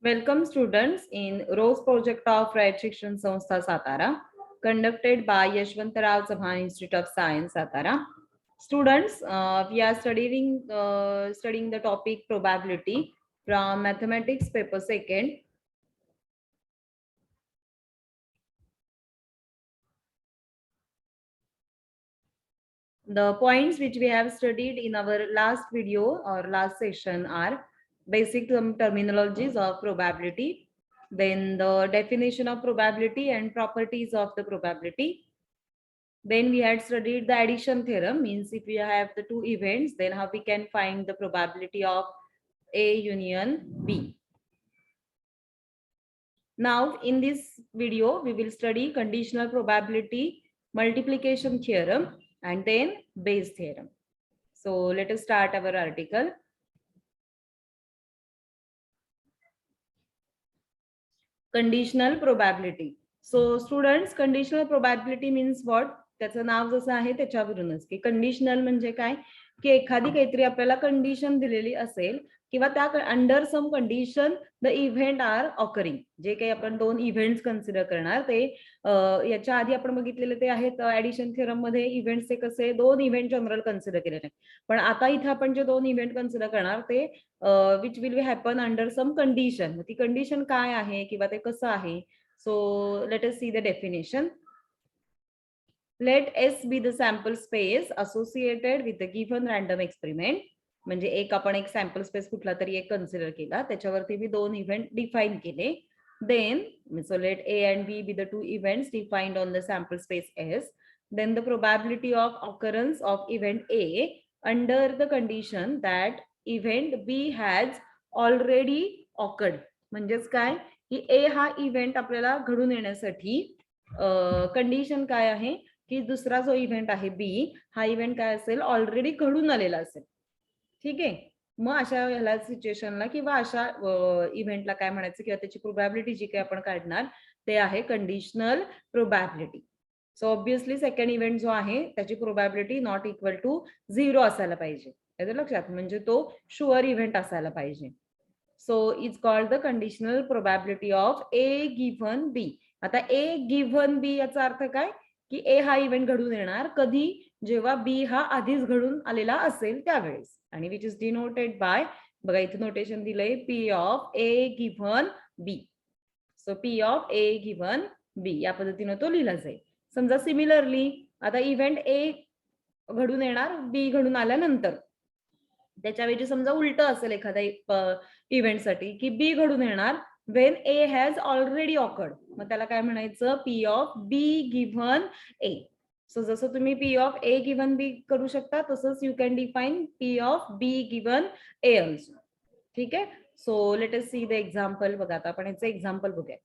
Welcome students in ROSE project of Rayat Shikshan Sanstha Satara, conducted by Yashwantarao Chauhan Institute of Science Satara. Students, we are studying the topic probability from mathematics paper second. The points which we have studied in our last video or last session are basic terminologies of probability, then the definition of probability and properties of the probability. Then we had studied the addition theorem, means if we have the two events, then how we can find the probability of A union B. Now in this video, we will study conditional probability, multiplication theorem, and then Bayes theorem. So let us start our article. Conditional probability. So students, conditional probability means what? त्याचं नाव जसं आहे त्याच्यावरूनच की conditional म्हणजे काय की एखादी काहीतरी आपल्याला कंडिशन दिलेली असेल किंवा त्या under some condition the event are occurring, जे काही आपण दोन इव्हेंट्स कन्सिडर करणार ते याच्या आधी आपण बघितलेले ते आहेत ऍडिशन थिअरम मध्ये इव्हेंट्सचे कसे दोन इव्हेंट जनरल कन्सिडर केलेले, पण आता इथे आपण जे दोन इव्हेंट कन्सिडर करणार ते which will happen under some condition. ती कंडिशन काय आहे किंवा ते कसं आहे. So let us see the definition. Let S be the sample space associated with the given random experiment. म्हणजे एक आपण एक सॅम्पल स्पेस कुठला तरी एक कन्सिडर केला, त्याच्यावरती मी दोन इव्हेंट डिफाईन केले. Then so let A and B be the two events defined on the sample space S. Then the probability of occurrence of event A under the condition that event B has already occurred. म्हणजेच काय की A हा event आपल्याला घडून येण्यासाठी condition काय आहे की दुसरा जो इव्हेंट आहे बी हा इव्हेंट काय असेल ऑलरेडी घडून आलेला असेल. ठीक आहे, मग अशा ह्याला सिच्युएशनला किंवा अशा इव्हेंटला काय म्हणायचं किंवा त्याची प्रोबॅबिलिटी जी काही आपण काढणार ते आहे conditional probability. So obviously second event जो आहे त्याची प्रोबॅबिलिटी नॉट इक्वल टू 0 असायला पाहिजे. याचं लक्षात, म्हणजे तो शुअर इव्हेंट असायला पाहिजे. So is called the conditional probability of A given B. आता ए गिव्हन बी याचा अर्थ काय की ए हा इव्हेंट घडून येणार कधी, जेव्हा बी हा आधीच घडून आलेला असेल त्यावेळेस, आणि विच इज डिनोटेड बाय, बघा इथे नोटेशन दिलंय P of A given B. So P of A given B या पद्धतीने तो लिहिला जाईल. समजा सिमिलरली आता इव्हेंट ए घडून येणार बी घडून आल्यानंतर, त्याच्याऐवजी समजा उलट असेल एखाद्या इव्हेंटसाठी की बी घडून येणार when A has already occurred, मग त्याला काय म्हणायचं P of B given A. So जसं तुम्ही P of A given B करू शकता तसंच you can define P of B given A also. ठीक आहे, so let us see the example. बघा आता आपण याचं एक्झाम्पल बघूया.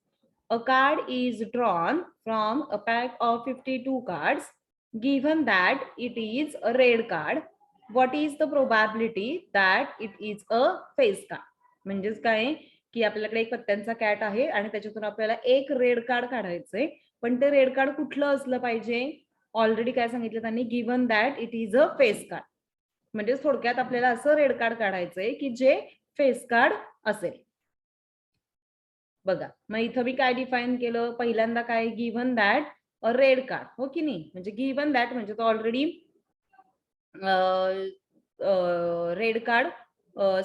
A card is drawn from a pack of 52 cards. Given that it is a red card, what is the probability that it is a face card? म्हणजेच काय की आपल्याकडे एक पत्त्यांचा कॅट आहे आणि त्याच्यातून आपल्याला एक रेड कार्ड काढायचंय, पण ते रेड कार्ड कुठलं असलं पाहिजे. ऑलरेडी काय सांगितलं त्यांनी, given that it is a face card. म्हणजे थोडक्यात आपल्याला असं रेड कार्ड काढायचंय की जे फेस कार्ड असेल. बघा मग इथं मी काय डिफाईन केलं, पहिल्यांदा काय given that a red card, हो की नाही. म्हणजे गिव्हन दॅट म्हणजे तो ऑलरेडी रेड कार्ड,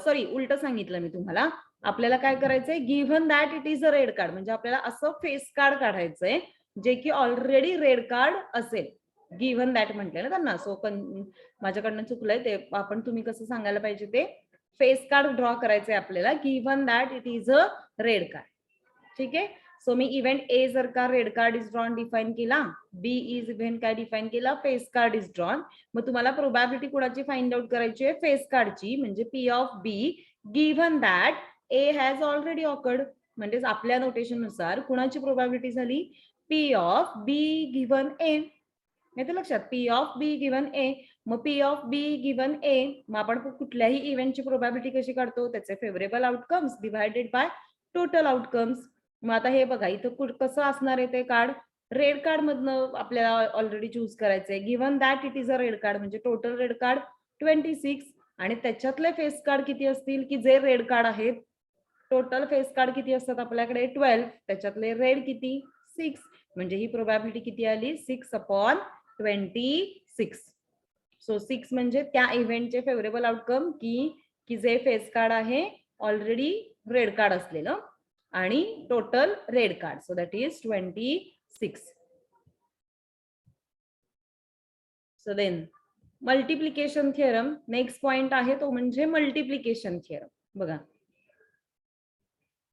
सॉरी उलट सांगितलं मी तुम्हाला. आपल्याला काय करायचंय, given that it is a red card म्हणजे आपल्याला असं फेस कार्ड काढायचंय जे की ऑलरेडी रेड कार्ड असेल. गिव्हन दॅट म्हटलं ना त्यांना. सो माझ्याकडनं चुकलंय ते, आपण तुम्ही कसं सांगायला पाहिजे ते फेस कार्ड ड्रॉ करायचंय आपल्याला, given that it is a red card. ठीक आहे, सो मी इव्हेंट ए जर का red card is drawn define केला, बी इज इव्हेंट काय डिफाईन केला, फेस कार्ड इज ड्रॉन. मग तुम्हाला प्रोबॅबिलिटी कुणाची फाइंड आउट करायची आहे, फेस कार्डची, म्हणजे P of B given that A has already awkward. म्हणजेच आपल्या नोटेशन नुसार कुणाची प्रोबॅबिलिटी झाली, पी ऑफ बी गिव्हन ए. येते लक्षात, पी ऑफ बी गिव्हन ए. मग पी ऑफ बी गिव्हन ए, मग आपण कुठल्याही इव्हेंटची प्रोबॅबिलिटी कशी काढतो, त्याचे favourable outcomes divided by total outcomes. मग आता हे बघा इथं कसं असणार आहे ते कार्ड, रेड कार्ड मधनं आपल्याला ऑलरेडी चूज करायचंय. Given that it is a red card म्हणजे टोटल रेड कार्ड 26, आणि त्याच्यातले फेस कार्ड किती असतील की जे रेड कार्ड आहेत टोटल फेस कार्ड किती असतात आपल्याकडे 12, त्याच्यातले रेड किती 6, म्हणजे ही प्रोबॅबिलिटी किती आली 6/26. सो 6 म्हणजे त्या इव्हेंटचे फेवरेबल आउटकम की जे फेस कार्ड आहे ऑलरेडी रेड कार्ड असलेलं आणि total red card, so that is 26. So then multiplication theorem, next point आहे तो म्हणजे मल्टिप्लिकेशन थिअरम. बघा,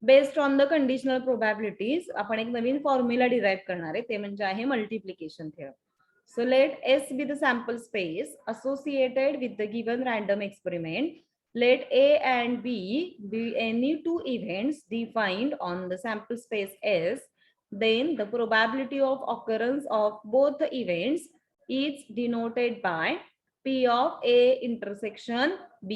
based on the conditional probabilities आपण एक नवीन फॉर्म्युला डिराइव्ह करणार आहे, ते म्हणजे आहे multiplication theorem. So let S be the sample space associated with the given random experiment. Let A and B be any two events defined on the sample space S. Then the probability of occurrence of both the events is denoted by P of A intersection B.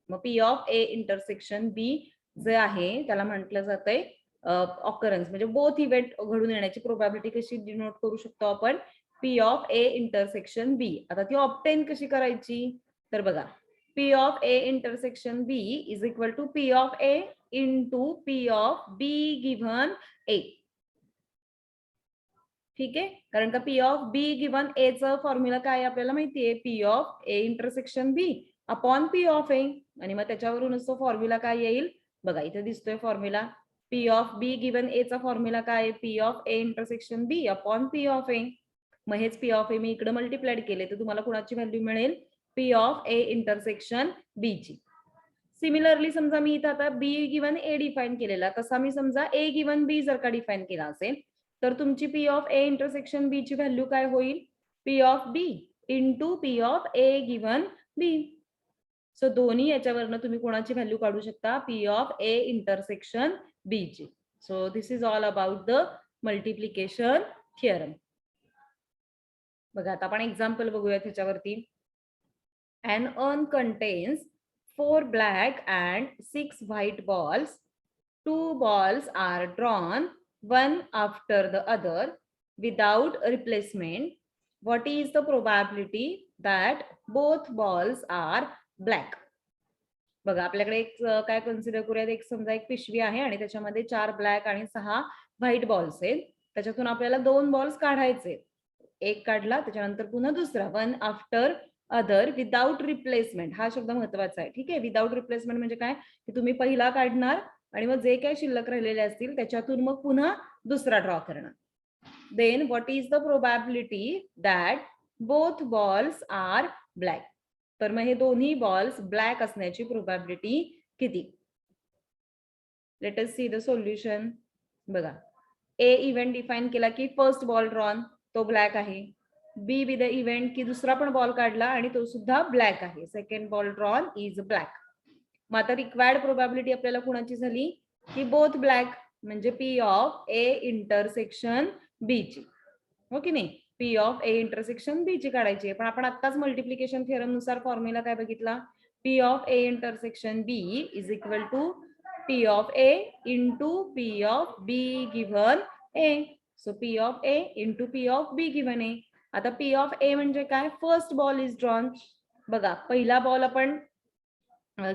मग P of A intersection B जे आहे त्याला म्हटलं जातंय occurrence, म्हणजे both event घडून येण्याची probability कशी डिनोट करू शकतो आपण P of A intersection B. आता ती ऑब्टेन कशी करायची, तर बघा P of A intersection B is equal to P of A into P of B given A. ठीक आहे, कारण का P of B given A चा फॉर्म्युला काय आपल्याला माहितीये, P of A intersection B upon P of A, आणि मग त्याच्यावरूनच तो फॉर्म्युला काय येईल बघा, इथे दिसतोय formula P of B given A चा फॉर्म्युला काय, P of A intersection B upon P of A. मग हेच P of A मी इकडे मल्टिप्लाइड केले तर तुम्हाला कोणाची व्हॅल्यू मिळेल, P of A intersection B ची. सिमिलरली समजा मी इथं आता B गिवन A डिफाइन केलेला, तसा मी समजा A गिवन B जर का डिफाइन केला असेल तर तुमची P of A intersection B ची व्हॅल्यू काय होईल, P of B into P of A given B. So दोन्ही याच्यावरनं तुम्ही कोणाची व्हॅल्यू काढू शकता, P of A intersection B ची. So this is all about the multiplication theorem. बघा आता आपण एक्झाम्पल बघूया त्याच्यावरती. An urn contains 4 black and 6 white balls. 2 balls are drawn one after the other without replacement. What is the probability that both balls are black? बघा आपल्याकडे एक काय consider करूयात, एक समजा एक पिशवी आहे आणि त्याच्यामध्ये 4 ब्लॅक आणि 6 व्हाईट बॉल्स आहेत. त्याच्यातून आपल्याला 2 बॉल्स काढायचे, एक काढला त्याच्यानंतर पुन्हा दुसरा, one after other without replacement. हा शब्द महत्वाचा आहे, ठीक आहे. विदाउट रिप्लेसमेंट म्हणजे काय, की तुम्ही पहिला काढणार आणि मग जे काही शिल्लक राहिलेले असतील त्याच्यातून मग पुन्हा दुसरा ड्रॉ करणार. Then what is the probability that both balls are black. तर मग हे दोन्ही बॉल्स ब्लॅक असण्याची प्रोबॅबिलिटी किती. Let us see the solution. बघा, ए इव्हेंट डिफाइन केला की फर्स्ट बॉल ड्रॉन तो ब्लॅक आहे. बी विथ द इव्हेंट की दुसरा पण बॉल काढला आणि तो सुद्धा ब्लॅक आहे. Second ball drawn is black. मग आता रिक्वायर्ड प्रोबॅबिलिटी आपल्याला कुणाची झाली की बोथ ब्लॅक, म्हणजे P of A intersection B ची, हो की नाही. P of A intersection B ची काढायची आहे. पण आपण आत्ताच मल्टिप्लिकेशन थिअरम नुसार फॉर्म्युला काय बघितला, P of A intersection B is equal to P of A into P of B given A. So P of A into P of B given A. आता P ऑफ A म्हणजे काय, first ball is drawn. बघा पहिला ball आपण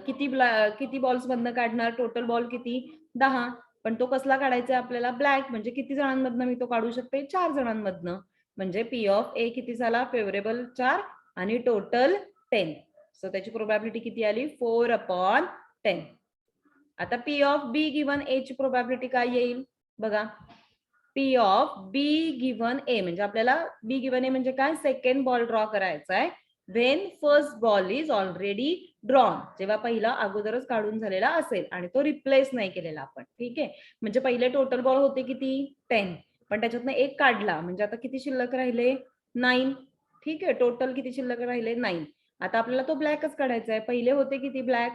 किती balls मधनं काढणार, total ball किती 10, पण तो कसला काढायचा आपल्याला, ब्लॅक. म्हणजे किती जणांमधनं मी तो काढू शकते, 4 जणांमधनं. म्हणजे P ऑफ A किती झाला, फेवरेबल 4 आणि टोटल 10. सो त्याची प्रोबॅबिलिटी किती आली, 4/10. आता P of B given A ची प्रोबॅबिलिटी काय येईल बघा, P of B given A म्हणजे आपल्याला B गिव्हन A म्हणजे काय, सेकंड बॉल ड्रॉ करायचा आहे. Wien first ball is already drawn, जेव्हा पहिला अगोदरच काढून झालेला असेल आणि तो रिप्लेस नाही केलेला आपण, ठीक आहे. म्हणजे पहिले टोटल बॉल होते किती 10, पण त्याच्यातनं एक काढला म्हणजे आता किती शिल्लक राहिले 9, ठीक आहे. टोटल किती शिल्लक राहिले 9. आता आपल्याला तो ब्लॅकच काढायचा आहे. पहिले होते किती ब्लॅक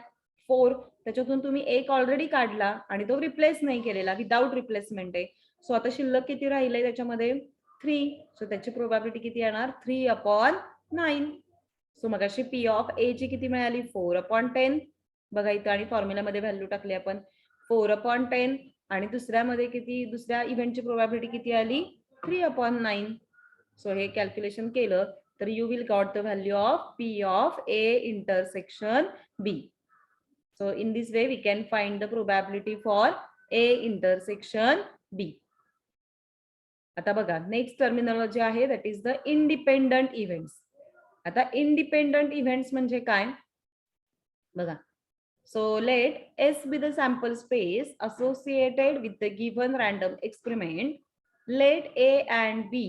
4, त्याच्यातून तुम्ही एक ऑलरेडी काढला आणि तो रिप्लेस नाही केलेला, विदाउट रिप्लेसमेंट आहे. सो आता शिल्लक किती राहिले त्याच्यामध्ये 3. सो त्याची प्रोबॅबिलिटी किती येणार, 3/9. सो मग अशी P ऑफ A ची किती मिळाली, 4/10. बघा इथं आणि फॉर्म्युलामध्ये व्हॅल्यू टाकली आपण 4/10 आणि दुसऱ्यामध्ये किती, दुसऱ्या इव्हेंटची प्रोबॅबिलिटी किती आली 3/9. सो हे कॅल्क्युलेशन केलं तर you will got the value of P of A intersection B. So in this way we can find the probability for A intersection B. आता बघा नेक्स्ट टर्मिनॉलॉजी आहे that is the independent events. आता independent events म्हणजे काय बघा. So let S be the sample space associated with the given random experiment. Let A and B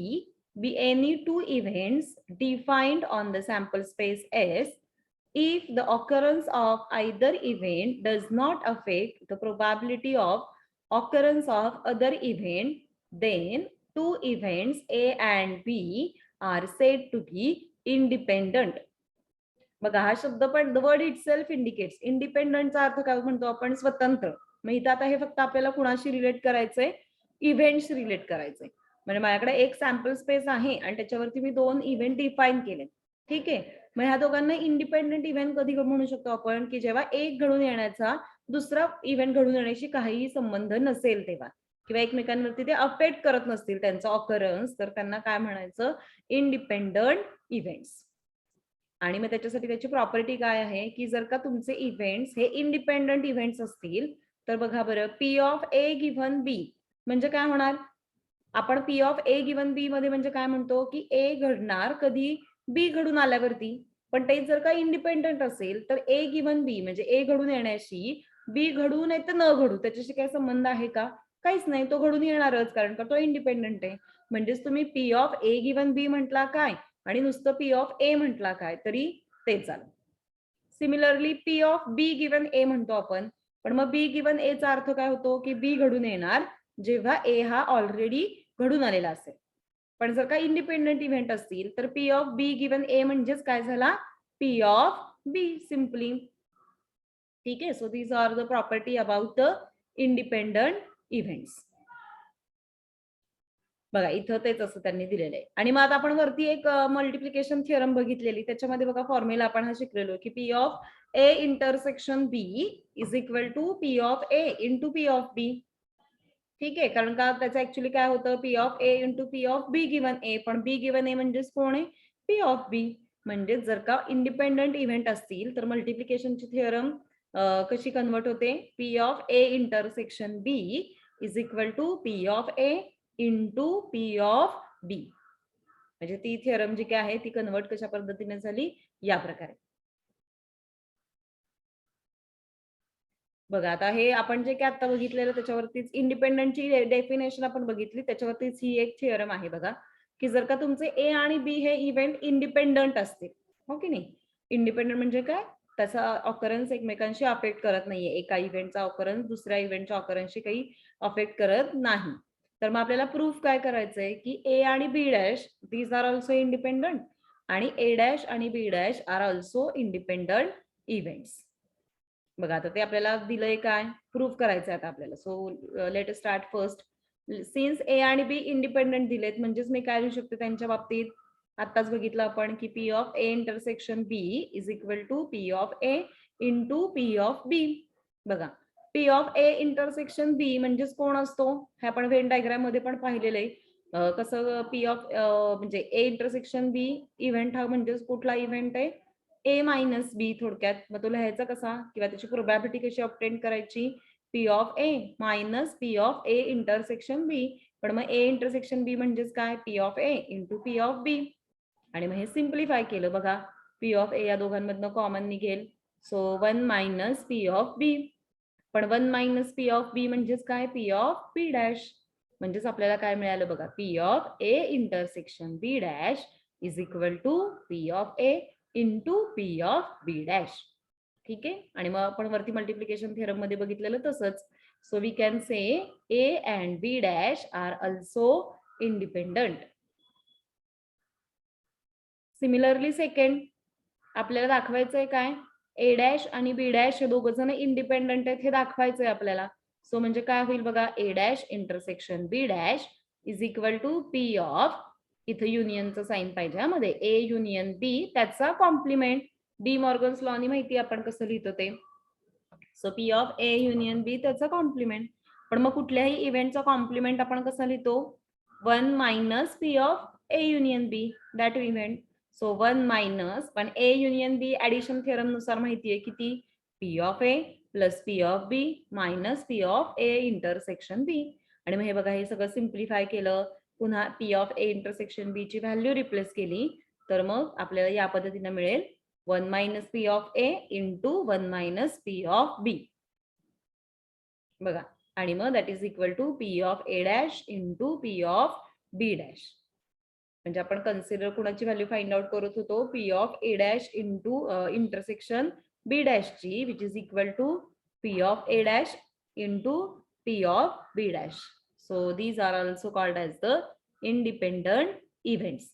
be any two events defined on the sample space S. If the occurrence of either event does not affect the probability of occurrence of other event, then two events A and B are said to be independent. बघा हा शब्द पण the word itself indicates. इंडिपेंडंटचा अर्थ काय म्हणतो आपण स्वतंत्र. मग इथं आता हे फक्त आपल्याला कुणाशी रिलेट करायचंय इव्हेंट्स रिलेट करायचंय. म्हणजे माझ्याकडे एक सॅम्पल स्पेस आहे आणि त्याच्यावरती मी दोन इव्हेंट डिफाईन केले. ठीक आहे. मग ह्या दोघांना इंडिपेंडंट इव्हेंट कधी म्हणू शकतो आपण की जेव्हा एक घडून येण्याचा दुसरा इव्हेंट घडून येण्याशी काहीही संबंध नसेल तेव्हा किंवा एकमेकांवरती ते अफेक्ट करत नसतील त्यांचा ऑकरन्स तर त्यांना काय म्हणायचं इंडिपेंडंट इव्हेंट्स. आणि मग त्याच्यासाठी त्याची प्रॉपर्टी काय आहे की जर का तुमचे इव्हेंट्स हे इंडिपेंडंट इव्हेंट्स असतील तर बघा बरं पी ऑफ ए गिव्हन बी म्हणजे काय होणार. आपण पी ऑफ ए गिव्हन बी मध्ये म्हणजे काय म्हणतो की ए घडणार कधी बी घडून आल्यावरती. पण ते जर का इंडिपेंडंट असेल तर ए गिव्हन बी म्हणजे ए घडून येण्याशी बी घडू नाही तर न घडू त्याच्याशी काय संबंध आहे का काहीच नाही. तो घडून येणारच कारण का तो इंडिपेंडंट आहे. म्हणजेच तुम्ही पी ऑफ ए गिव्हन बी म्हटला काय आणि नुसतं पी ऑफ ए म्हटला काय तरी ते चालेल. Similarly P of B given A म्हणतो आपण पण मग बी गिव्हन ए चा अर्थ काय होतो की बी घडून येणार जेव्हा ए हा ऑलरेडी घडून आलेला असेल. पण जर का इंडिपेंडंट इव्हेंट असतील तर P of B given A म्हणजेच काय झाला पी ऑफ बी सिम्पली. ठीक आहे. So these are the property about the independent events. बघा इथं तेच असं त्यांनी दिलेलं आहे. आणि मग आता आपण वरती एक मल्टिप्लिकेशन थिअरम बघितलेली त्याच्यामध्ये बघा फॉर्म्युला आपण हा शिकलेलो की P of A intersection B is equal to P of A into P of B. ठीक आहे. कारण का त्याचं ऍक्च्युली काय होतं P of A into P of B given A पण बी गिव्हन ए म्हणजेच कोण आहे पी ऑफ बी. म्हणजे जर का इंडिपेंडंट इव्हेंट असतील तर मल्टिप्लिकेशनची थिअरम कशी कन्वर्ट होते P of A intersection B is equal to P of A into P of B. म्हणजे ती थिअरम जी काय आहे ती कन्वर्ट कशा पद्धतीने झाली या प्रकारे. बघा आता हे आपण जे काय आता बघितलेलं त्याच्यावरतीच इंडिपेंडंटची डेफिनेशन आपण बघितली त्याच्यावरतीच ही एक थिअरम आहे बघा की जर का तुमचे ए आणि बी हे इव्हेंट इंडिपेंडंट असतील हो की नाही. इंडिपेंडंट म्हणजे काय त्याचा ऑकरन्स एकमेकांशी अफेक्ट करत नाहीये. एका इव्हेंटचा ऑकरन्स दुसऱ्या इव्हेंटच्या ऑकरन्सशी काही अफेक्ट करत नाही. तर मग आपल्याला प्रूफ काय करायचंय की ए आणि B dash these are also independent आणि ए डॅश आणि B dash are also independent events. बघा आता ते आपल्याला दिलंय काय प्रूफ करायचंय आता आपल्याला. So let start first. Since A आणि बी इंडिपेंडंट दिलेत म्हणजेच मी काय लिहू शकते त्यांच्या बाबतीत आताच बघितलं आपण की P of A intersection B is equal to P of A into P of B. बघा P of A intersection B म्हणजेच कोण असतो हे आपण व्हेन डायग्राम मध्ये पण पाहिलेलं आहे. कसं पी ऑफ म्हणजे ए इंटरसेक्शन बी इव्हेंट हा म्हणजेच कुठला इव्हेंट आहे ए मायनस बी थोडक्यात. मग तो लिहायचा कसा किंवा त्याची प्रोबॅबिलिटी कशी ऑब्टेन करायची P of A minus P of A intersection B. पण मग ए इंटरसेक्शन बी म्हणजेच काय P of A into P of B. आणि मग हे सिम्प्लिफाय केलं बघा पी ऑफ ए या दोघांमधनं कॉमन निघेल. सो 1 मायनस पी ऑफ बी. पण 1 मायनस पी ऑफ बी म्हणजेच काय पी ऑफ बी डॅश. म्हणजेच आपल्याला काय मिळालं बघा P of A intersection B dash is equal to P of A into P of B dash. ठीक आहे. आणि मग आपण वरती मल्टिप्लिकेशन थिअरम मध्ये बघितलेलं तसंच. So we can say A and B dash are also independent. Similarly second आपल्याला दाखवायचंय काय ए डॅश आणि बी डॅश हे दोघं जण इंडिपेंडंट आहेत हे दाखवायचंय आपल्याला. सो म्हणजे काय होईल बघा A dash intersection B dash is equal to P of इथं युनियनचं साईन पाहिजे मध्ये ए युनियन बी त्याचा कॉम्प्लिमेंट. डी मॉर्गन्स लॉनी माहिती आपण कसं लिहितो ते. So P of A union B त्याचा कॉम्प्लिमेंट. पण मग कुठल्याही इव्हेंटचा कॉम्प्लिमेंट आपण कसा लिहितो 1 minus P of A union B that event. So 1 minus पण A union B addition theorem नुसार माहितीये किती P of A plus P of B minus P of A intersection B. आणि मग हे बघा हे सगळं सिम्प्लिफाय केलं, पुन्हा P of A intersection B ची व्हॅल्यू रिप्लेस केली, तर मग आपल्याला या पद्धतीने मिळेल 1 minus P of A into 1 minus P of B. बघा, आणि मग that is equal to P of A dash into P of B dash. म्हणजे आपण कन्सिडर कुणाची व्हॅल्यू फाइंड आउट करत होतो, P of A dash into intersection B dash ची, which is equal to P of A dash into P of B dash. So these are also called as the independent events.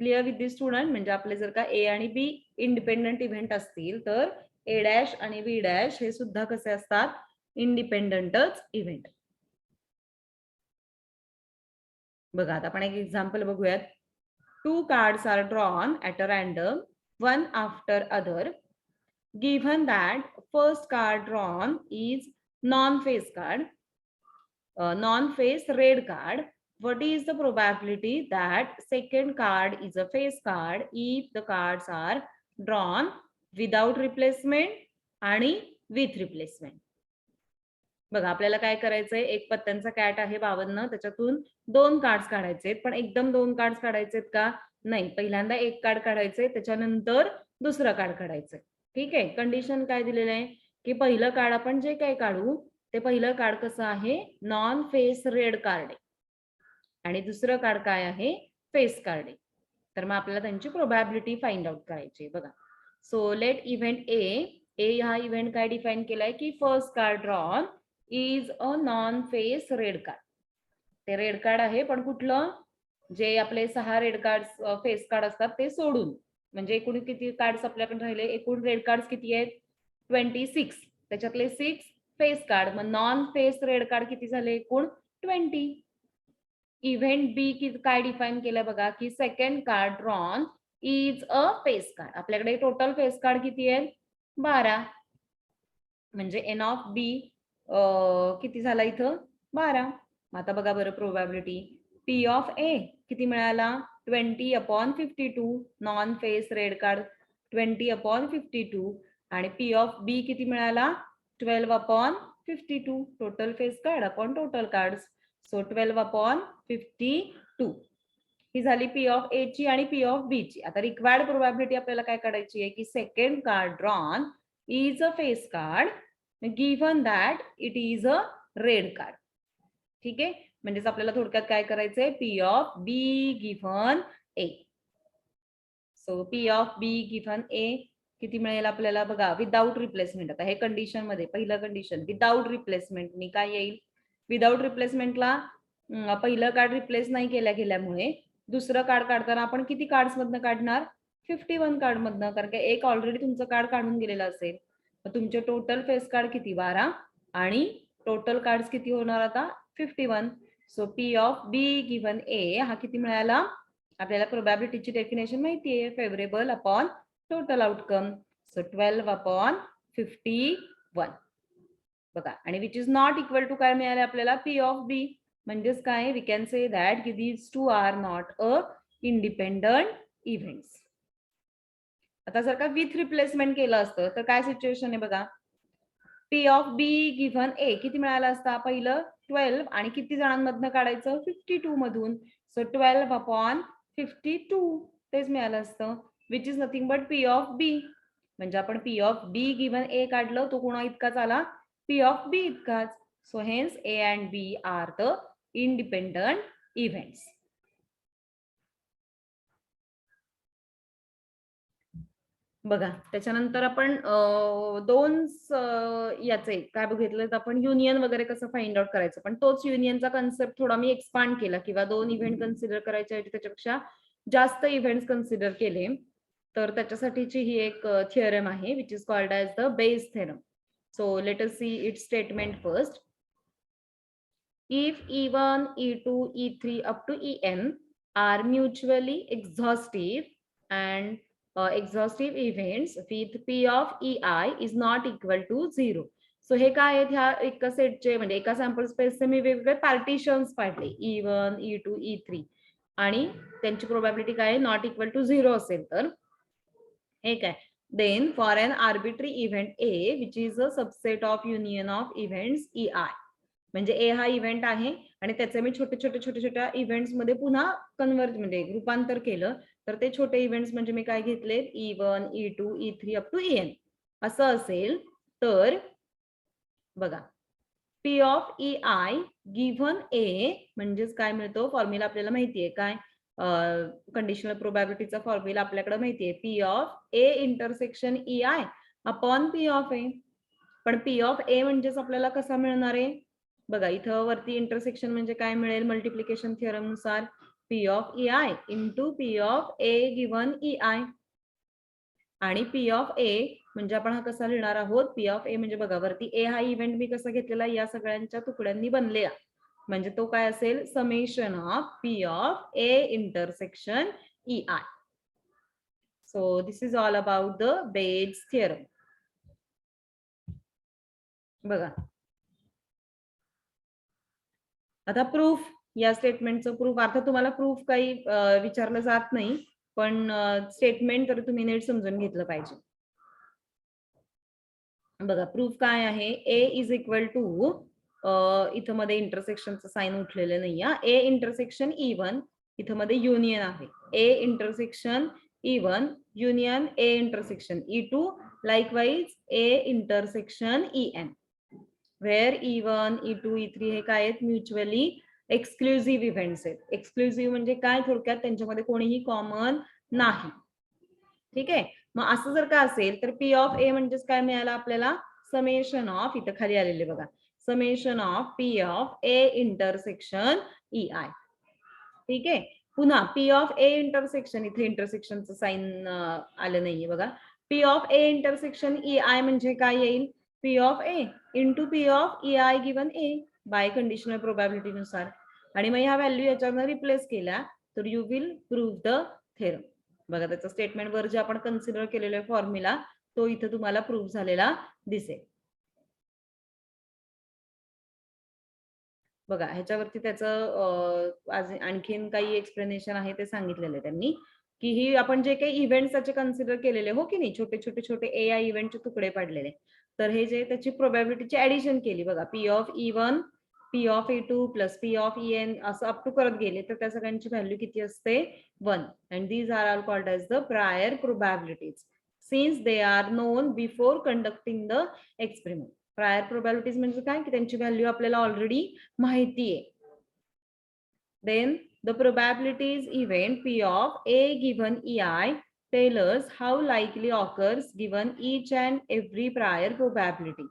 Clear with this student? म्हणजे आपले जर का ए आणि B independent event असतील, तर ए dash आणि B dash हे सुद्धा कसे असतात, इंडिपेंडंटच इव्हेंट. बघा आता आपण एक एक्झाम्पल बघूयात. 2 cards are drawn at a random, one after other. Given that first card drawn is non-face card, non-face red card, what is the probability that second card is a face card if the cards are drawn without replacement आणि with replacement? बघा आपल्याला काय करायचंय, एक पत्त्यांचा cat आहे 52, त्याच्यातून 2 cards काढायचे, पण एकदम 2 कार्ड्स काढायचे का? नाही, पहिल्यांदा एक कार्ड काढायचे, त्याच्यानंतर दुसरं कार्ड काढायचंय. ठीक आहे. कंडिशन काय दिलेलं आहे की पहिलं कार्ड आपण जे काही काढू ते पहिलं कार्ड कसं आहे, नॉन फेस रेड कार्ड आहे, आणि दुसरं कार्ड काय आहे, फेस कार्ड आहे. तर मग आपल्याला त्यांची प्रोबॅबिलिटी फाइंड आउट करायची. बघा, सो लेट इव्हेंट ए हा इव्हेंट काय डिफाईन केलाय की first card drawn is a non face red card. ते रेड कार्ड आहे, पण कुठलं, जे आपले 6 रेड कार्ड फेस कार्ड असतात ते सोडून. म्हणजे एकूण किती कार्ड्स आपल्याकडे राहिले, एकूण रेड कार्ड्स किती आहेत, 26. त्याच्यातले 6 फेस कार्ड, मग नॉन फेस रेड कार्ड किती झाले, एकूण 20. इव्हेंट बी काय डिफाईन केलं बघा की second card drawn is a face card. आपल्याकडे टोटल फेस कार्ड किती आहेत, 12. म्हणजे एन ऑफ बी किती झाला इथं, 12. आता बघा बरं प्रोबॅबिलिटी, पी ऑफ ए किती मिळाला, 20/52. नॉन फेस रेड कार्ड 20/52, आणि पी ऑफ बी किती मिळाला, 12/52. Total face card upon total card, so 12/52 ही झाली पी ऑफ ए ची आणि पी ऑफ बी ची. आता रिक्वायर्ड प्रोबॅबिलिटी आपल्याला काय काढायची आहे की second card drawn is a face card given that it is a red card. ठीक आहे, म्हणजेच आपल्याला थोडक्यात काय करायचंय, P of B given A. So P of B given A किती मिळेल आपल्याला, बघा विदाउट रिप्लेसमेंट. आता हे कंडिशन मध्ये पहिलं कंडिशन विदाउट रिप्लेसमेंटनी काय येईल, विदाउट रिप्लेसमेंटला पहिलं कार्ड रिप्लेस नाही गेल्यामुळे दुसरं कार्ड काढताना आपण किती कार्ड्स मधनं काढणार, 51 कार्ड मधनं, कारण की एक ऑलरेडी तुमचं कार्ड काढून गेलेलं असेल. मग तुमचे टोटल फेस कार्ड किती, 12, आणि टोटल कार्ड्स किती होणार आता, 51. So P of B given A हा किती मिळाला आपल्याला, प्रोबॅबिलिटीची डेफिनेशन माहिती आहे, favourable upon total outcome. So 12/51. बघा, आणि which is not equal to काय मिळाले आपल्याला, पी ऑफ बी. म्हणजेच काय, वी कॅन से दॅट की these two are not a independent events. आता जर का विथ रिप्लेसमेंट केलं असतं तर काय सिच्युएशन आहे बघा, P of B given A किती मिळालं असता, पहिलं 12, आणि किती जणांमधनं काढायचं, 52 मधून. सो 12/52 तेच मिळालं असतं, which is nothing but P of B. म्हणजे आपण P of B given A काढलं, तो कोणा इतकाच आला, पी ऑफ बी इतकाच. So hence A and B are the independent events. बघा, त्याच्यानंतर आपण दोन याचे काय बघितलं, आपण युनियन वगैरे कसं फाइंड आउट करायचं, पण तोच युनियनचा कन्सेप्ट थोडा मी एक्सपांड केला, किंवा 2 इव्हेंट कन्सिडर करायच्या त्याच्यापेक्षा जास्त इव्हेंट्स कन्सिडर केले. तर त्याच्यासाठीची ही एक थिअरम आहे, which is called as the base theorem. So let us see it's statement first. If E1, E2, E3 up to En are mutually exhaustive and exhaustive events with P of EI is not equal to 0. So हे काय आहेत, ह्या एका सेटचे म्हणजे एका sample स्पेसचे मी वेगवेगळे पार्टिशन्स पाडले, E1, E2, E3, आणि त्यांची प्रोबॅबिलिटी काय आहे, नॉट इक्वल टू 0 असेल तर हे काय, Then for an arbitrary event A, which is a subset of union of events EI. म्हणजे ए हा इव्हेंट आहे आणि त्याचे मी छोट्या इव्हेंट्स मध्ये पुन्हा कन्वर्ट म्हणजे रूपांतर केलं तर ते छोटे इव्हेंट्स म्हणजे मी काय घेतले E1, E2, E3 up to EN असं असेल तर बघा P of EI given A म्हणजेच काय मिळतो फॉर्म्युला आपल्याला माहिती आहे काय कंडिशनल प्रोबॅबिलिटीचा फॉर्म्युला आपल्याकडे माहिती आहे P of A intersection EI upon P of A पण P ऑफ A म्हणजेच आपल्याला कसा मिळणार आहे बघा इथं वरती इंटरसेक्शन म्हणजे काय मिळेल मल्टिप्लिकेशन थिअरम नुसार P of EI into P of A given EI आणि P ऑफ A म्हणजे आपण हा कसा लिहिणार आहोत P ऑफ A म्हणजे बघा वरती A हा इव्हेंट मी कसा घेतलेला या सगळ्यांच्या तुकड्यांनी बनलेला म्हणजे तो काय असेल summation of P of A intersection EI. So this is all about the Bayes theorem. बघा आता प्रूफ या स्टेटमेंटचं प्रूफ आता तुम्हाला प्रूफ काही विचारलं जात नाही पण स्टेटमेंट तर तुम्ही नीट समजून घेतलं पाहिजे बघा प्रूफ काय आहे A इज इक्वल टू इथं मध्ये इंटरसेक्शनचं साइन उठलेलं नाही A इंटरसेक्शन E1 इथं मध्ये युनियन आहे A intersection E1 union A intersection E2 likewise A intersection EN where E1, E2, E3 हे काय आहेत म्युच्युअली एक्सक्लुझिव्ह इव्हेंट्स आहेत एक्सक्लुझिव्ह म्हणजे काय थोडक्यात त्यांच्यामध्ये कोणीही कॉमन नाही ठीक आहे मग असं जर का असेल तर P ऑफ A म्हणजेच काय मिळालं आपल्याला समेशन ऑफ इथं खाली आलेले बघा summation of P of A intersection EI ठीक आहे पुन्हा P ऑफ A इंटरसेक्शन इथे इंटरसेक्शनचं साइन आलं नाहीये बघा P of A intersection EI म्हणजे काय येईल P of A into P of EI given A by conditional probability नुसार आणि मग ह्या व्हॅल्यू याच्यावर रिप्लेस केल्या तर you will prove the theorem बघा त्याचं स्टेटमेंट वर जे आपण कन्सिडर केलेला फॉर्म्युला तो इथे तुम्हाला प्रूव्ह झालेला दिसेल बघा ह्याच्यावरती त्याचं आणखीन काही एक्सप्लेनेशन आहे ते सांगितलेलं त्यांनी की ही आपण जे काही इव्हेंट्स त्याचे कन्सिडर केलेले हो की नाही छोटे AI इव्हेंटचे तुकडे पडलेले तर हे जे त्याची प्रोबॅबिलिटीची ऍडिशन केली बघा P of E1 P of E2 plus P of EN असं अप टू करत गेले तर त्या सगळ्यांची व्हॅल्यू किती असते 1 and these are all called as the prior probabilities since they are known before conducting the experiment prior probabilities म्हणजे काय की त्यांची व्हॅल्यू आपल्याला ऑलरेडी माहिती आहे then the probabilities event P of A given EI tell us how likely occurs given each and every prior probability.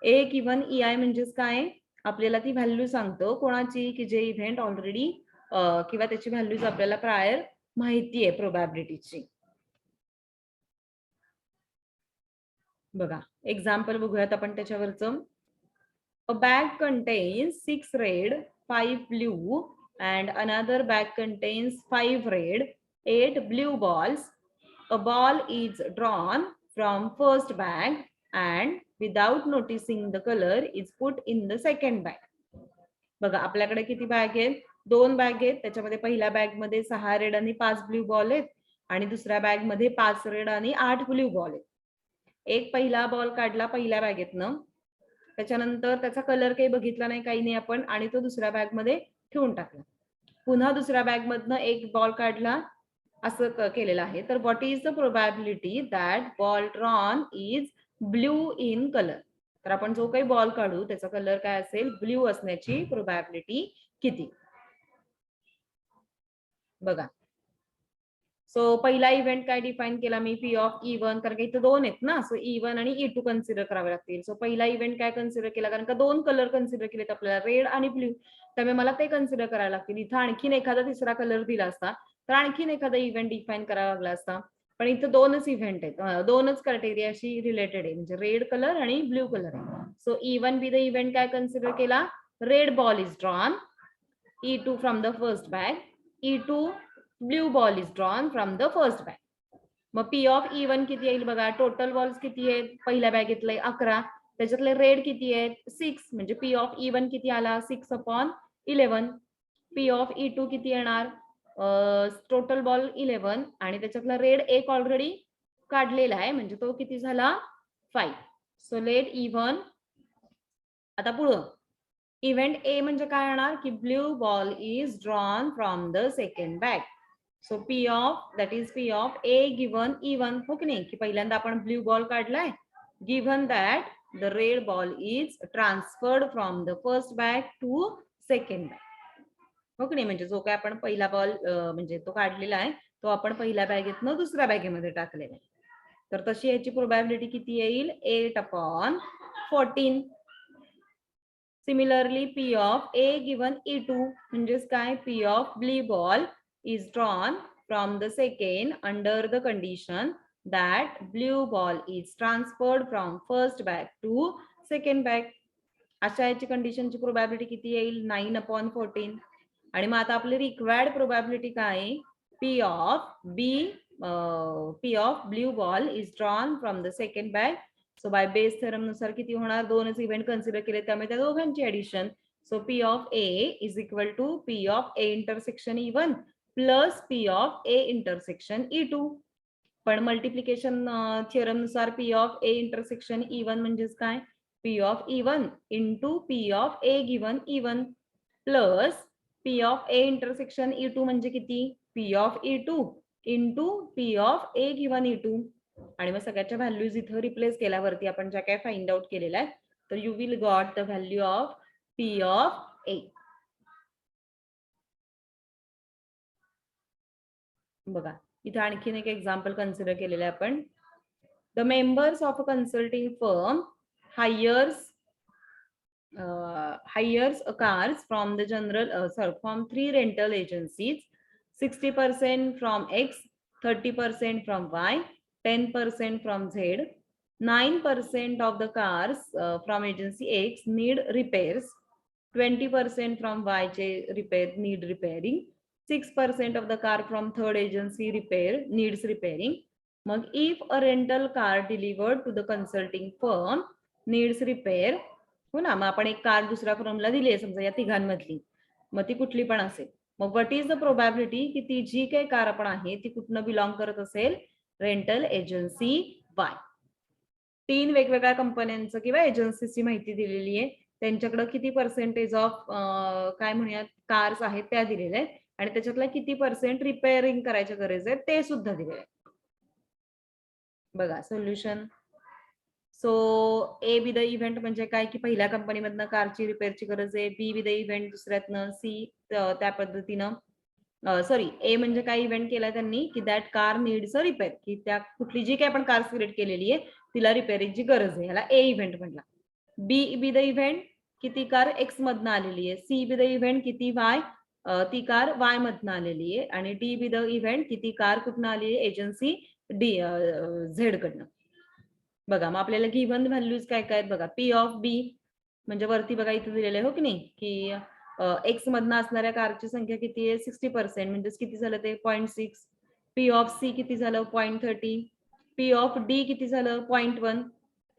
A given EI म्हणजेच काय आपल्याला ती व्हॅल्यू सांगतो कोणाची की जे इव्हेंट ऑलरेडी किंवा त्याची व्हॅल्यूज आपल्याला प्रायर माहिती आहे प्रोबॅबिलिटीची बघा एक्झाम्पल बघूयात आपण त्याच्यावरचं A bag contains 6 red, 5 blue and another bag contains 5 red, 8 blue balls. A ball is drawn from first bag and without noticing the color is put in the second bag. बघा आपल्याकडे किती bag आहेत 2 bag आहेत त्याच्यामध्ये पहिल्या bag मध्ये 6 red आणि 5 blue ball आहेत आणि दुसऱ्या बॅग मध्ये 5 रेड आणि 8 ब्ल्यू बॉल आहेत एक पहिला बॉल काढला पहिल्या बॅगेतनं त्याच्यानंतर त्याचा कलर काही बघितला नाही काही नाही आपण आणि तो दुसऱ्या बॅग मध्ये ठेवून टाकला पुन्हा दुसऱ्या बॅग मधनं एक बॉल काढला असं केलेलं आहे तर what is the probability that ball drawn is blue in colour तर आपण जो काही बॉल काढू त्याचा कलर काय असेल ब्ल्यू असण्याची प्रोबॅबिलिटी किती बघा सो पहिला इव्हेंट काय डिफाईन केला मी P ऑफ E1 कारण का इथं 2 आहेत ना सो E1 आणि E2 कन्सिडर करावे लागतील सो पहिला इव्हेंट काय कन्सिडर केला कारण का 2 कलर कन्सिडर केलेत आपल्याला रेड आणि ब्ल्यू त्यामुळे मला ते कन्सिडर करायला लागतील इथं आणखीन एखादा तिसरा कलर दिला असता तर आणखीन एखादा इव्हेंट डिफाईन करावा लागला असता पण इथं 2च इव्हेंट आहेत 2च क्रायटेरियाशी रिलेटेड आहे म्हणजे रेड कलर आणि ब्ल्यू कलर आहे so E1 be the event काय कन्सिडर केला red ball is drawn E2 from the first bag E2 blue ball is drawn from the first bag मग P ऑफ E1 किती येईल बघा total balls किती आहेत पहिल्या बॅगेतले 11 त्याच्यातले रेड किती आहेत 6 म्हणजे P ऑफ E1 किती आला 6/11 P ऑफ E2 किती येणार टोटल बॉल 11 आणि त्याच्यातला रेड एक ऑलरेडी काढलेला आहे म्हणजे तो किती झाला 5. So let even. आता पुढं इव्हेंट ए म्हणजे काय येणार की blue ball is drawn from the second bag. So P of that is P of A given even, हो की नाही, की पहिल्यांदा आपण ब्ल्यू बॉल काढलाय, given that the red ball is transferred from the first bag to second bag, हो की नाही, म्हणजे जो काय आपण पहिला बॉल म्हणजे तो काढलेला आहे तो आपण पहिल्या बॅगेतनं दुसऱ्या बॅगेमध्ये टाकलेला आहे. तर तशी याची प्रोबॅबिलिटी किती येईल 8/14. Similarly P of A given E2 म्हणजेच काय P of blue ball is drawn from the second under the condition that blue ball is transferred from first bag to second bag. अशा याची कंडिशनची प्रोबॅबिलिटी किती येईल 9/14. आणि मग आता आपली रिक्वायर्ड प्रोबॅबिलिटी काय P of blue ball is drawn from the second bag. So bye Bayes theorem नुसार किती होणार, दोनच इव्हेंट कन्सिडर केले त्यामुळे त्या दोघांची addition. So P of A is equal to P of A intersection E1 plus P of A intersection E2. पण multiplication theorem नुसार P of A intersection E1 म्हणजेच काय P of E1 into P of A given E1 plus P of A intersection E2 म्हणजे किती P of E2 into P of A given E2. आणि मग सगळ्याच्या values इथं replace केल्यावरती आपण ज्या काय फाइंड आउट केलेल्या आहेत तर you will got the value of P of A. बघा इथे आणखीन एक एक्झाम्पल कन्सिडर केलेलं आहे आपण. The members of a consulting firm hires cars from the from 3 rental agencies, 60% from X, 30% from Y, 10% from Z. 9% of the cars from agency X need repairs, 20% from Y need repairing, 6% of the car from third agency needs repairing. Mug if a rental car delivered to the consulting firm needs repair, हो ना, मग आपण एक car दुसऱ्या फर्मला दिली आहे समजा या तिघांमधली, मग ती कुठली पण असेल, मग व्हॉट इज द प्रोबॅबिलिटी की ती जी काही कार आपण आहे ती कुठनं बिलॉंग करत असेल रेंटल एजन्सी वाय. 3 वेगवेगळ्या कंपन्यांचं किंवा एजन्सीची माहिती दिलेली आहे, त्यांच्याकडे किती पर्सेंटेज ऑफ काय म्हणूयात कार्स आहेत त्या दिलेल्या आहेत आणि त्याच्यातला किती पर्सेंट रिपेअरिंग करायची गरज आहे ते सुद्धा दिलेलं आहे. बघा solution. So A be the event म्हणजे काय की पहिल्या कंपनीमधनं कारची रिपेअरची गरज आहे, बी बी द इव्हेंट दुसऱ्यातनं, सी त्या पद्धतीनं सॉरी ए म्हणजे काय इव्हेंट केलाय त्यांनी की that car needs a repair, की त्या कुठली जी काय आपण कार सिलेक्ट केलेली आहे तिला रिपेअरिंगची गरज आहे, ह्याला ए इव्हेंट म्हटला. बी बी द इव्हेंट की ती कार एक्स मधनं आलेली आहे, सी बी द इव्हेंट की ती वाय ती कार वाय मधनं आलेली आहे आणि डी बी द इव्हेंट की ती कार कुठनं आलेली आहे एजन्सी डी झेड कडनं. बघा मग आपल्याला गिव्हन व्हॅल्यूज काय काय आहेत बघा. पी ऑफ बी म्हणजे वरती बघा इथे दिलेलं आहे हो की नाही की एक्स मधनं असणाऱ्या कारची संख्या किती आहे 60% म्हणजेच किती झालं ते 0.6. पी ऑफ सी किती झालं 0.30. पी ऑफ डी किती झालं 0.1.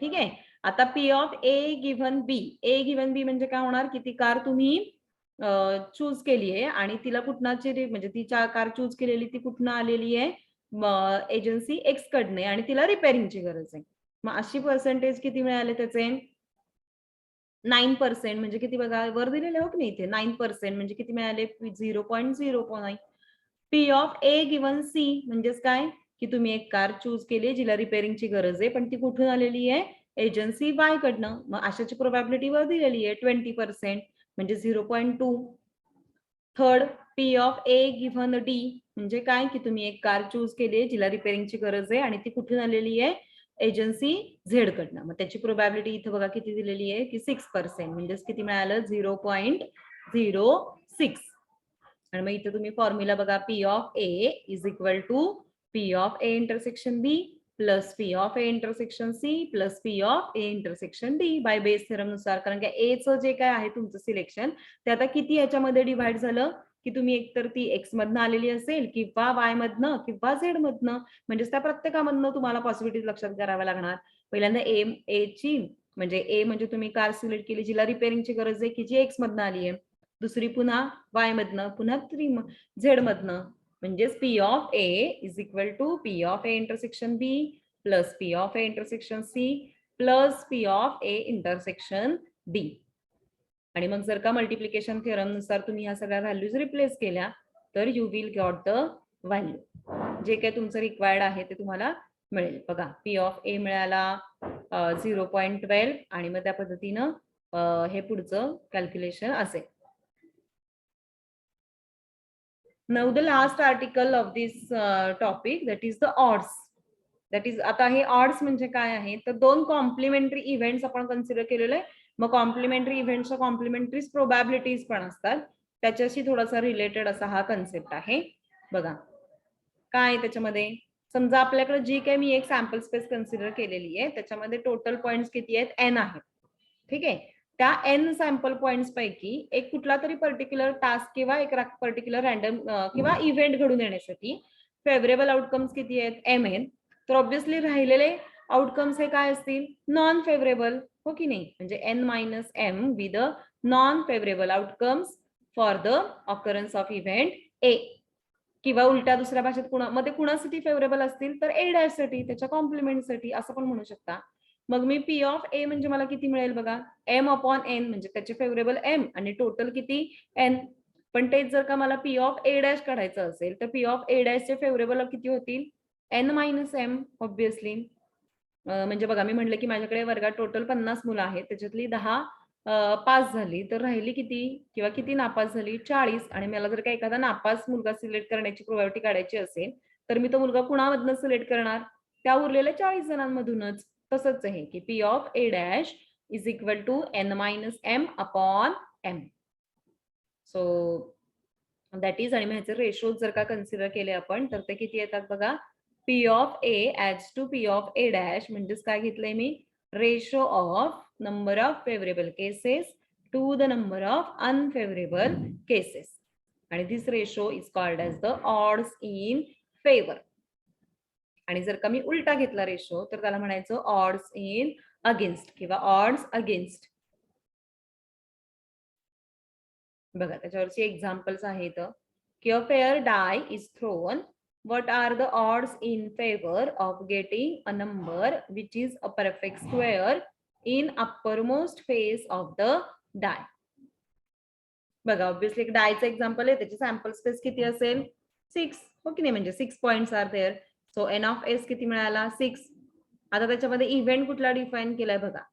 ठीक आहे. आता पी ऑफ ए गिव्हन बी म्हणजे काय होणार की ती कार तुम्ही चूज केली आहे आणि तिला कुठनाची म्हणजे ती कार चूज केलेली ती कुठनं आलेली आहे एजन्सी एक्स कडने आणि तिला रिपेअरिंगची गरज आहे. मग अशी पर्सेंटेज किती मिळाले त्याचे 9% म्हणजे किती बघा वर दिलेले हो की नाही इथे 9% म्हणजे किती मिळाले 0.09. P of A given C म्हणजेच काय की तुम्ही एक कार चूज केली जिला रिपेअरिंगची गरज आहे पण ती कुठून आलेली आहे एजन्सी वाय कडनं, मग अशाची प्रोबॅबिलिटी वर दिलेली आहे 20% म्हणजे 0.2. Third P of A given D म्हणजे काय की तुम्ही एक कार चूज केली आहे जिला रिपेअरिंगची गरज आहे आणि ती कुठून आलेली आहे एजन्सी झेड कडनं, मग त्याची प्रोबॅबिलिटी इथं बघा किती दिलेली आहे की 6% म्हणजेच किती मिळालं 0.06. आणि मग इथे तुम्ही फॉर्म्युला बघा P of A is equal to P of A intersection B plus P of A intersection C plus P of A intersection D by Bayes theorem नुसार. कारण की ए चं जे काय आहे तुमचं सिलेक्शन ते आता किती याच्यामध्ये डिव्हाइड झालं की तुम्ही एकतर ती एक्स मधनं आलेली असेल किंवा वाय मधनं किंवा झेड मधनं, म्हणजेच त्या प्रत्येकामधनं तुम्हाला पॉसिबिलिटीज लक्षात कराव्या लागणार. पहिल्यांदा ए ची म्हणजे ए म्हणजे तुम्ही कार सिलेक्ट केली जिला रिपेअरिंगची गरज आहे की जी एक्स मधनं आली आहे, दुसरी पुन्हा वाय मधनं, पुन्हा झेड मधनं, म्हणजेच P of A is equal to P of A intersection B plus P of A intersection C plus P of A intersection D. आणि मग जर का मल्टिप्लिकेशन थिअरम नुसार तुम्ही ह्या सगळ्या व्हॅल्यूज रिप्लेस केल्या तर you will got the value. जे काही तुमचं रिक्वायर्ड आहे ते तुम्हाला मिळेल. बघा पी ऑफ ए मिळाला 0.12 आणि मग त्या पद्धतीनं हे पुढचं कॅल्क्युलेशन असेल. Now the last article of this topic that is the odds. That is आता हे ऑड्स म्हणजे काय आहे तर दोन कॉम्प्लिमेंटरी इव्हेंट्स आपण कन्सिडर केलेले. मग कॉम्प्लिमेंटरी इव्हेंट्सच्या कॉम्प्लिमेंटरी प्रोबॅबिलिटीज पण असतात, त्याच्याशी थोडासा रिलेटेड असा हा कन्सेप्ट आहे. बघा काय त्याच्यामध्ये समजा आपल्याकडे जी काही मी एक सॅम्पल स्पेस कन्सिडर केलेली आहे त्याच्यामध्ये टोटल पॉइंट्स किती आहेत n आहेत. ठीक आहे. त्या n सॅम्पल पॉइंट्स पैकी एक कुठला तरी पर्टिक्युलर टास्क किंवा एक पर्टिक्युलर रॅन्डम किंवा इव्हेंट घडून येण्यासाठी फेवरेबल आउटकम्स किती आहेत m आहेत. तर ऑब्व्हियसली राहिलेले आउटकम्स हे काय असतील नॉन फेवरेबल, हो की नाही. म्हणजे n-m be the non favourable outcomes for the occurrence of event a. किंवा उलट्या दुसऱ्या भाषेत मध्ये कुणासाठी फेवरेबल असतील तर a' साठी, त्याच्या कॉम्प्लिमेंटसाठी असं पण म्हणू शकता. मग मी पी ऑफ ए म्हणजे मला किती मिळेल बघा m/n म्हणजे त्याचे फेवरेबल m आणि टोटल किती n. पण तेच जर का मला पी ऑफ a' काढायचं असेल तर पी ऑफ a' चे फेवरेबल किती होतील n-m ऑब्व्हियसली. म्हणजे बघा मी म्हटलं की माझ्याकडे वर्गात टोटल 50 मुलं आहेत, त्याच्यातली 10 पास झाली तर राहिली किती किंवा किती नापास झाली 40. आणि मला जर का एखादा नापास मुलगा सिलेक्ट करण्याची प्रोबॅबिलिटी काढायची असेल तर मी तो मुलगा कुणामधनं सिलेक्ट करणार त्या उरलेल्या 40 जणांमधूनच. तसंच आहे की P of A dash is equal to n-m/m. So that is. आणि ह्याचे रेशोज जर का कन्सिडर केले आपण तर ते किती येतात बघा P of A as to P of A dash म्हणजेच काय घेतलंय मी ratio of number of favorable cases to the number of unfavorable cases. आणि this ratio is called as the odds in favor. आणि जर का मी उलटा घेतला रेशो तर त्याला म्हणायचं odds in against किंवा odds against. बघा त्याच्यावरची एक्झाम्पल्स आहेत की a fair die is thrown. What are the odds in favor of getting a number which is a perfect square in uppermost face of the die? बघा obviously एक डायचं example आहे, त्याची sample space किती असेल 6, हो की नाही. म्हणजे 6 points are there. So n of s किती मिळाला 6. आता त्याच्यामध्ये इव्हेंट कुठला डिफाईन केलाय बघा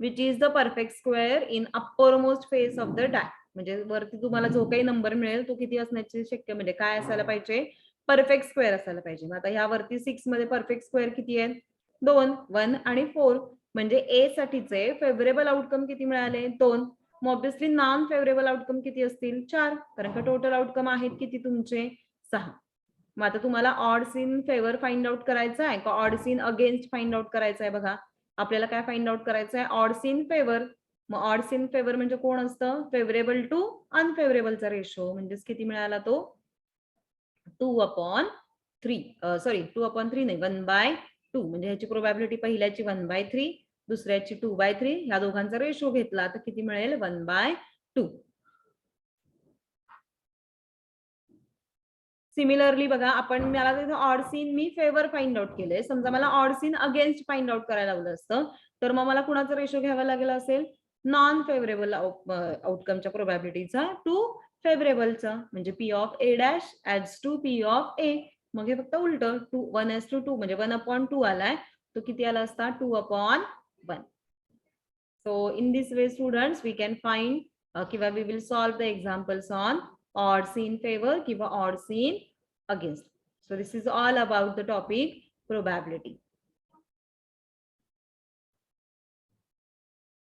which is the perfect square in uppermost face of the die. म्हणजे वरती तुम्हाला जो काही नंबर मिळेल तो किती असण्याची शक्य म्हणजे काय असायला पाहिजे परफेक्ट स्क्वेअर असायला पाहिजे. मग आता ह्यावरती 6 मध्ये परफेक्ट स्क्वेअर किती आहेत 2, 1 आणि 4. म्हणजे ए साठीचे फेवरेबल आउटकम किती मिळाले 2. मग ऑब्व्हियसली नॉन फेवरेबल आउटकम किती असतील 4, कारण का टोटल आउटकम आहेत किती तुमचे 6. मग आता तुम्हाला odds in favour find out करायचं आहे का odds in against find out करायचं आहे. बघा आपल्याला काय फाइंड आउट करायचं आहे ऑड्स इन फेवर. मग ऑड्स इन फेवर म्हणजे कोण असतं फेवरेबल टू अनफेवरेबलचा रेशो. म्हणजेच किती मिळाला तो 2/3. सॉरी 2/3 नाही 1/2. म्हणजे ह्याची प्रोबॅबिलिटी पहिल्याची 1/3 दुसऱ्याची 2/3. ह्या दोघांचा रेशो घेतला तर किती मिळेल 1/2. सिमिलरली बघा आपण मला odds in me favour find out केले. समजा मला odds in against find out करायला लावलं असतं तर मग मला कुणाचा रेशो घ्यावा लागला असेल नॉन फेवरेबल आउटकमच्या प्रोबॅबिलिटीचा टू फेवरेबलचा. म्हणजे P of A dash as to P of A. मग हे फक्त उलट 1:2 म्हणजे 1/2 आलाय तो किती आला असता 2/1. So in this way students we can find किंवा we will solve the examples on odds in favor किंवा odds in against. So this is all about the topic probability.